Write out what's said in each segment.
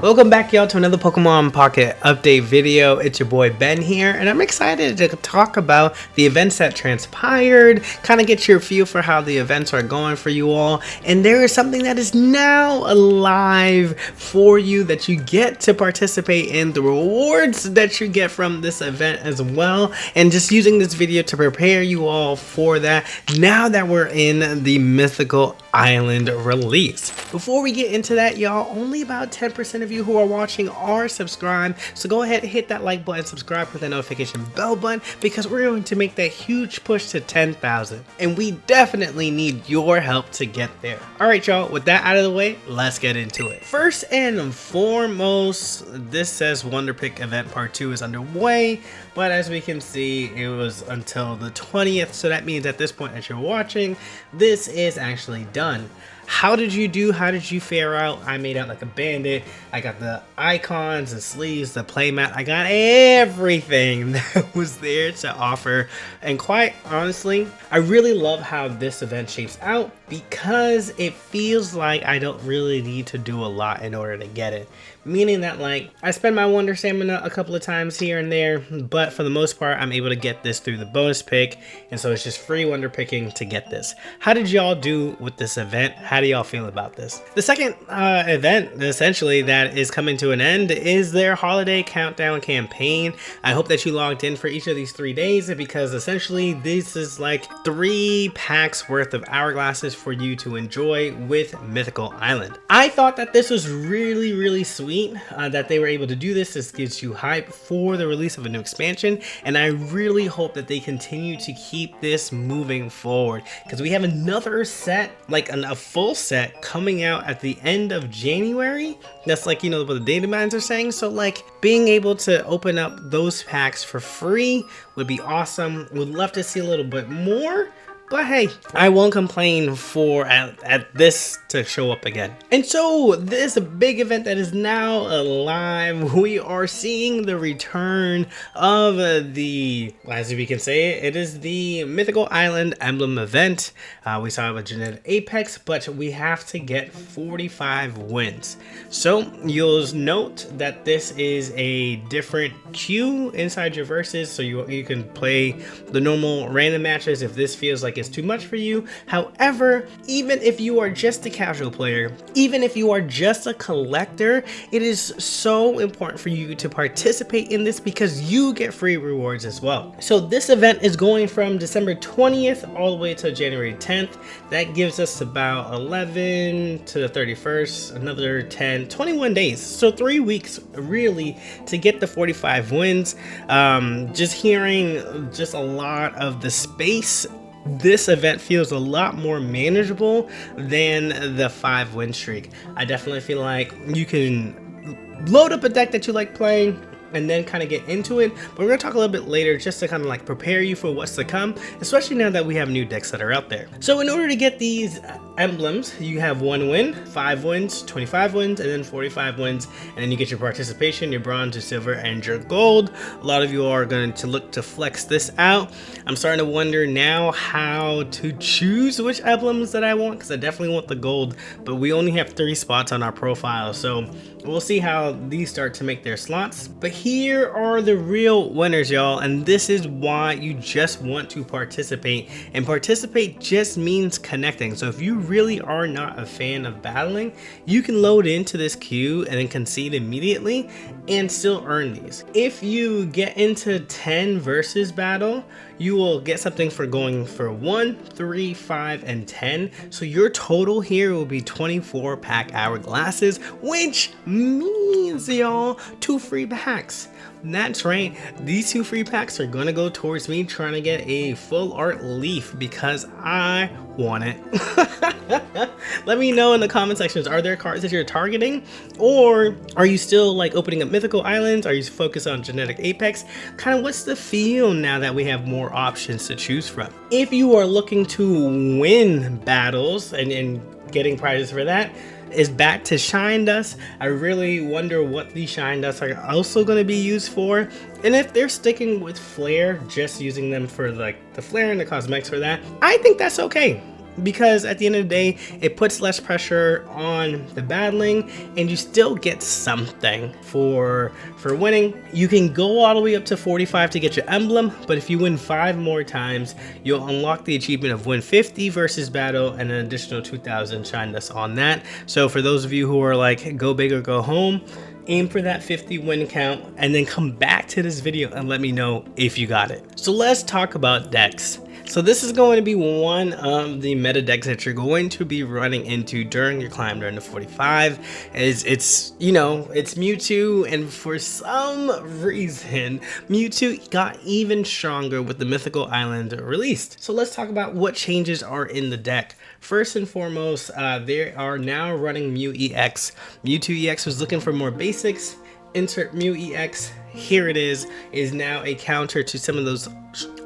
Welcome back, y'all, to another Pokemon Pocket update video. It's your boy Ben here, and I'm excited to talk about the events that transpired, kind of get your feel for how the events are going for you all. And there is something that is now alive for you that you get to participate in, the rewards that you get from this event as well, and just using this video to prepare you all for that now that we're in the Mythical Island release. Before we get into that, y'all, only about 10% of you who are watching are subscribed, so go ahead and hit that like button, subscribe with the notification bell button, because we're going to make that huge push to 10,000, and we definitely need your help to get there. Alright, y'all, with that out of the way, let's get into it. First and foremost, this says Wonder Pick event part 2 is underway, but as we can see, it was until the 20th, so that means at this point that you're watching, this is actually done. How did you do? How did you fare out? I made out like a bandit. I got the icons, the sleeves, the playmat. I got everything that was there to offer. And quite honestly, I really love how this event shapes out because it feels like I don't really need to do a lot in order to get it. Meaning that, like, I spend my Wonder Stamina a couple of times here and there, but for the most part, I'm able to get this through the bonus pick, and so it's just free Wonder Picking to get this. How did y'all do with this event? How do y'all feel about this? The second event, essentially, that is coming to an end is their Holiday Countdown campaign. I hope that you logged in for each of these 3 days, because essentially this is like 3 packs worth of hourglasses for you to enjoy with Mythical Island. I thought that this was really sweet that they were able to do this. This gives you hype for the release of a new expansion, and I really hope that they continue to keep this moving forward, because we have another set, like a full set, coming out at the end of January. That's like, you know, what the data mines are saying. So like being able to open up those packs for free would be awesome. Would love to see a little bit more. But hey, I won't complain for at this to show up again. And so this big event that is now alive, we are seeing the return of the, as we can say it is the Mythical Island Emblem Event. We saw it with Genetic Apex, but we have to get 45 wins. So you'll note that this is a different queue inside your verses, so you can play the normal random matches if this feels like it's too much for you. However, even if you are just a casual player, even if you are just a collector, it is so important for you to participate in this because you get free rewards as well. So this event is going from December 20th all the way to January 10th. That gives us about 11 to the 31st, another 10, 21 days. So 3 weeks really to get the 45 wins. Just hearing just a lot of the space, this event feels a lot more manageable than the 5 win streak. I definitely feel like you can load up a deck that you like playing and then kind of get into it, but we're gonna talk a little bit later just to kind of like prepare you for what's to come, especially now that we have new decks that are out there. So in order to get these emblems, you have 1 win, 5 wins, 25 wins, and then 45 wins, and then you get your participation, your bronze, your silver, and your gold. A lot of you are going to look to flex this out. I'm starting to wonder now how to choose which emblems that I want, because I definitely want the gold, but we only have 3 spots on our profile, so we'll see how these start to make their slots. But here are the real winners, y'all, and this is why you just want to participate. And participate just means connecting. So if you really are not a fan of battling, you can load into this queue and then concede immediately and still earn these. If you get into 10 versus battle, you will get something for going for 1, 3, 5, and 10. So your total here will be 24 pack hourglasses, which means, y'all, 2 free packs. That's right, these 2 free packs are gonna go towards me trying to get a full art leaf because I want it. Let me know in the comment sections, are there cards that you're targeting, or are you still like opening up Mythical Islands? Are you focused on Genetic Apex? Kind of what's the feel now that we have more options to choose from? If you are looking to win battles and getting prizes for that, is back to Shine Dust. I really wonder what these Shine Dust are also going to be used for, and if they're sticking with Flare, just using them for like the Flare and the cosmetics for that, I think that's okay. because at the end of the day, it puts less pressure on the battling, and you still get something for winning. You can go all the way up to 45 to get your emblem, but if you win 5 more times, you'll unlock the achievement of win 50 versus battle and an additional 2,000 shine dust on that. So for those of you who are like, go big or go home, aim for that 50 win count and then come back to this video and let me know if you got it. So let's talk about decks. So this is going to be one of the meta decks that you're going to be running into during your climb during the 45. It's you know, it's Mewtwo, and for some reason Mewtwo got even stronger with the Mythical Island released. So let's talk about what changes are in the deck. First and foremost, they are now running Mew EX. Mewtwo EX was looking for more basics. Insert Mew EX. Here it is now a counter to some of those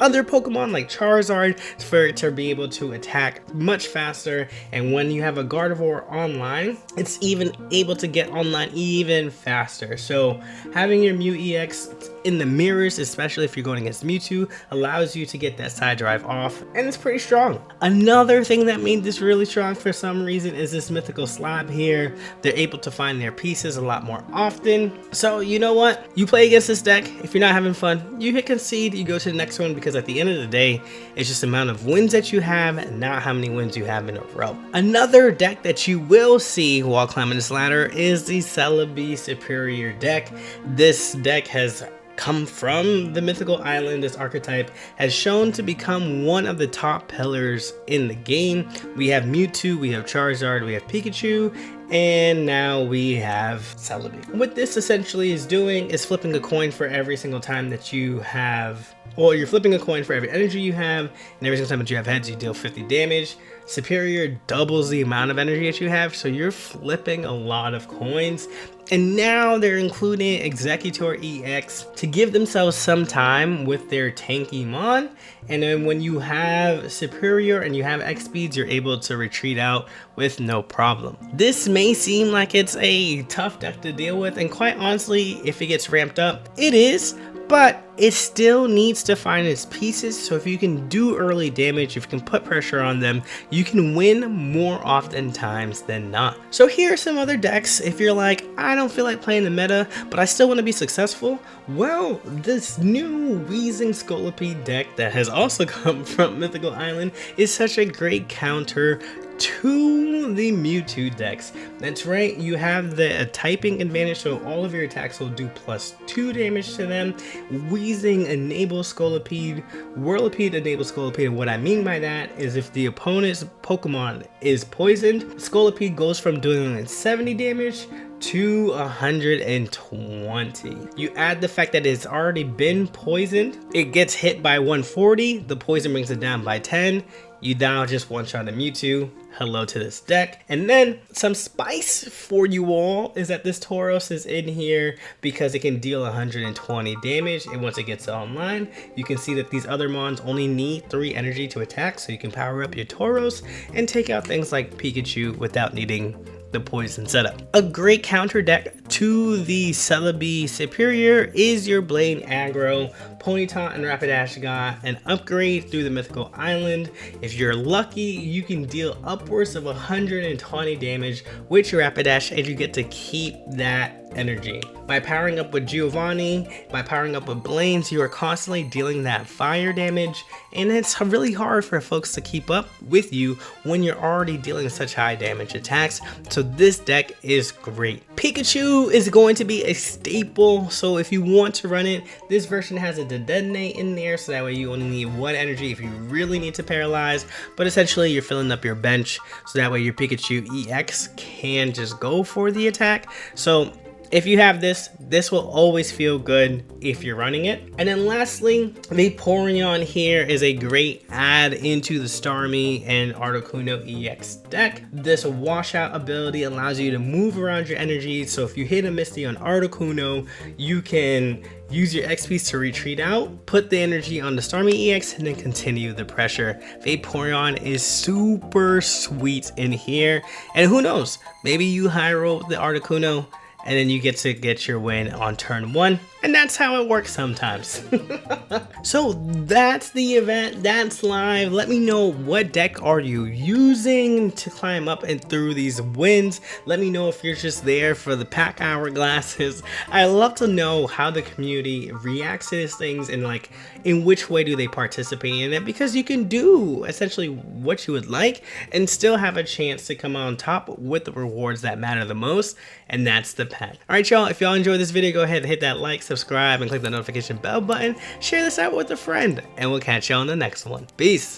other Pokemon like Charizard, for it to be able to attack much faster. And when you have a Gardevoir online, it's even able to get online even faster. So having your Mew EX in the mirrors, especially if you're going against Mewtwo, allows you to get that side drive off, and it's pretty strong. Another thing that made this really strong for some reason is this mythical slab here. They're able to find their pieces a lot more often. So you know what? You play against this deck, if you're not having fun, you hit concede, you go to the next one, because at the end of the day, it's just the amount of wins that you have, not how many wins you have in a row. Another deck that you will see while climbing this ladder is the Celebi Superior deck. This deck has come from the Mythical Island. This archetype has shown to become one of the top pillars in the game. We have Mewtwo, we have Charizard, we have Pikachu, and now we have Celebi. What this essentially is doing is flipping a coin for every single time that you have, well, you're flipping a coin for every energy you have, and every single time that you have heads, you deal 50 damage. Superior doubles the amount of energy that you have, so you're flipping a lot of coins. And now they're including Executor EX to give themselves some time with their tanky mon. And then when you have Superior and you have X speeds, you're able to retreat out with no problem. This may seem like it's a tough deck to deal with, and quite honestly, if it gets ramped up, it is. But it still needs to find its pieces, so if you can do early damage, if you can put pressure on them, you can win more oftentimes than not. So here are some other decks. If you're like, I don't feel like playing the meta, but I still want to be successful, well, this new Wheezing Scolipede deck that has also come from Mythical Island is such a great counter to the Mewtwo decks. That's right, you have the typing advantage, so all of your attacks will do +2 damage to them. Wheezing enables Scolipede, Whirlipede enables Scolipede, and what I mean by that is if the opponent's Pokemon is poisoned, Scolipede goes from doing 70 damage to 120. You add the fact that it's already been poisoned, it gets hit by 140, the poison brings it down by 10, you now just one-shot a Mewtwo. Hello to this deck. And then some spice for you all is that this Tauros is in here because it can deal 120 damage, and once it gets online, you can see that these other mons only need 3 energy to attack, so you can power up your Tauros and take out things like Pikachu without needing the poison setup. A great counter deck to the Celebi Superior is your Blaine Aggro. Ponyta and Rapidash got an upgrade through the Mythical Island. If you're lucky, you can deal upwards of 120 damage with your Rapidash, and you get to keep that energy. By powering up with Giovanni, by powering up with Blaine's, you are constantly dealing that fire damage, and it's really hard for folks to keep up with you when you're already dealing such high damage attacks. So this deck is great. Pikachu is going to be a staple, so if you want to run it, this version has a detonate in there, so that way you only need 1 energy if you really need to paralyze, but essentially you're filling up your bench, so that way your Pikachu EX can just go for the attack. So if you have this, this will always feel good if you're running it. And then lastly, Vaporeon here is a great add into the Starmie and Articuno EX deck. This washout ability allows you to move around your energy, so if you hit a Misty on Articuno, you can use your XP to retreat out, put the energy on the Starmie EX, and then continue the pressure. Vaporeon is super sweet in here, and who knows, maybe you high roll the Articuno and then you get to get your win on turn 1, and that's how it works sometimes. So that's the event, that's live. Let me know, what deck are you using to climb up and through these wins? Let me know if you're just there for the pack hourglasses. I love to know how the community reacts to these things, and like in which way do they participate in it, because you can do essentially what you would like and still have a chance to come on top with the rewards that matter the most, and that's the pack. Alright y'all, if y'all enjoyed this video, go ahead and hit that like, subscribe, and click the notification bell button. Share this out with a friend, and we'll catch y'all on the next one. Peace!